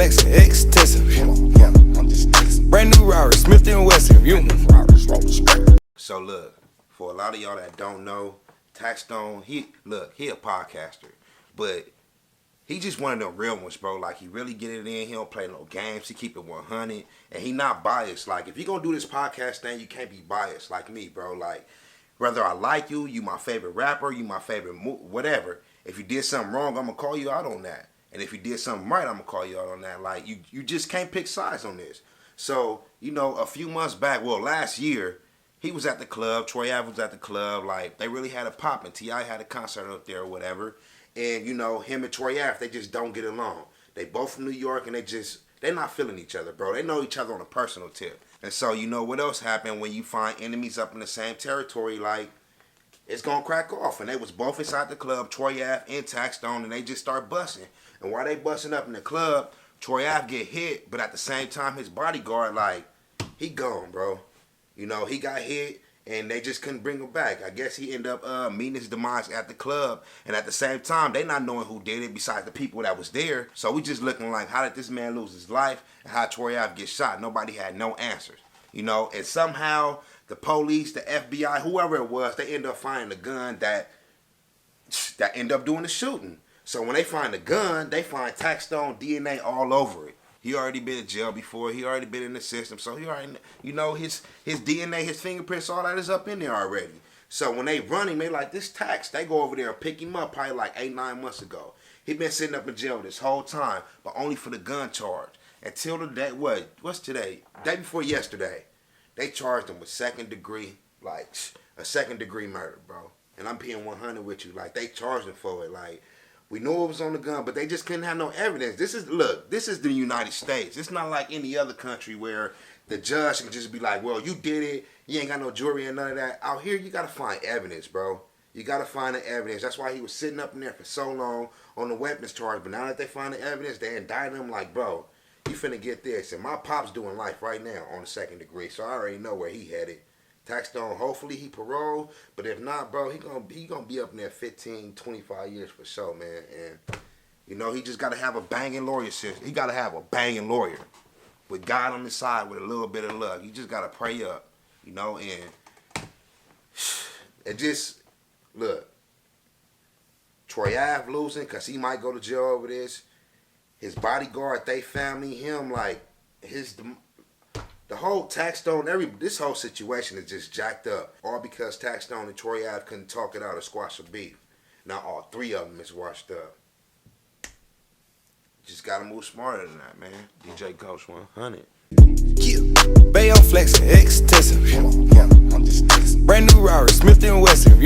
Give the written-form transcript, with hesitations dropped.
flexing, extensive. Brand new Rari, Smith & Wesson. So look, for a lot of y'all that don't know, Taxstone, he a podcaster, but he just one of them real ones, bro. Like, he really get it in. He don't play no games. He keep it 100, and he not biased. Like, if you gonna do this podcast thing, you can't be biased like me, bro. Like, whether I like you, you my favorite rapper, you my favorite whatever. If you did something wrong, I'm gonna call you out on that. And if you did something right, I'm gonna call you out on that. Like, you just can't pick sides on this. So, you know, a few months back, well, last year, he was at the club. Troy Ave was at the club. Like, they really had a pop, and T.I. had a concert up there or whatever. And, you know, him and Troy Ave, they just don't get along. They both from New York, and they're not feeling each other, bro. They know each other on a personal tip. And so, you know, what else happened when you find enemies up in the same territory? Like, it's gonna crack off. And they was both inside the club, Troy Ave and Taxstone, and they just start busting. And while they busting up in the club, Troy Ave get hit, but at the same time, his bodyguard, like, he gone, bro. You know, he got hit, and they just couldn't bring him back. I guess he ended up meeting his demise at the club, and at the same time, they not knowing who did it besides the people that was there. So we just looking like, how did this man lose his life, and how Troy Ave get shot? Nobody had no answers, you know. And somehow the police, the FBI, whoever it was, they end up finding the gun that end up doing the shooting. So when they find the gun, they find Taxstone DNA all over it. He already been in jail before. He already been in the system. So he already, you know, his DNA, his fingerprints, all that is up in there already. So when they run him, they like, this Tax. They go over there and pick him up probably like 8-9 months ago. He been sitting up in jail this whole time, but only for the gun charge. Until the day, what's today? Day before yesterday. They charged him with second degree, like a second degree murder, bro. And I'm being 100 with you. Like, they charged him for it. Like, we knew it was on the gun, but they just couldn't have no evidence. This is the United States. It's not like any other country where the judge can just be like, well, you did it. You ain't got no jury and none of that. Out here, you got to find evidence, bro. You got to find the evidence. That's why he was sitting up in there for so long on the weapons charge. But now that they find the evidence, they indicted him like, bro, you finna get this. And my pop's doing life right now on the second degree, so I already know where he headed. Taxstone, hopefully he parole, but if not, bro, he gonna be up in there 15, 25 years for sure, man. And, you know, he just gotta have a banging lawyer system. He gotta have a banging lawyer with God on his side with a little bit of luck. You just gotta pray up, you know, and it just, look, Troy Ave losing, because he might go to jail over this. His bodyguard, they family, him, like, the whole Taxstone, this whole situation is just jacked up. All because Taxstone and Troy Ave couldn't talk it out or squash the beef. Now all three of them is washed up. Just gotta move smarter than that, man. DJ Coach 100. Yeah, Bayo flexing, extensive. Brand new Rari, Smith & Wesson.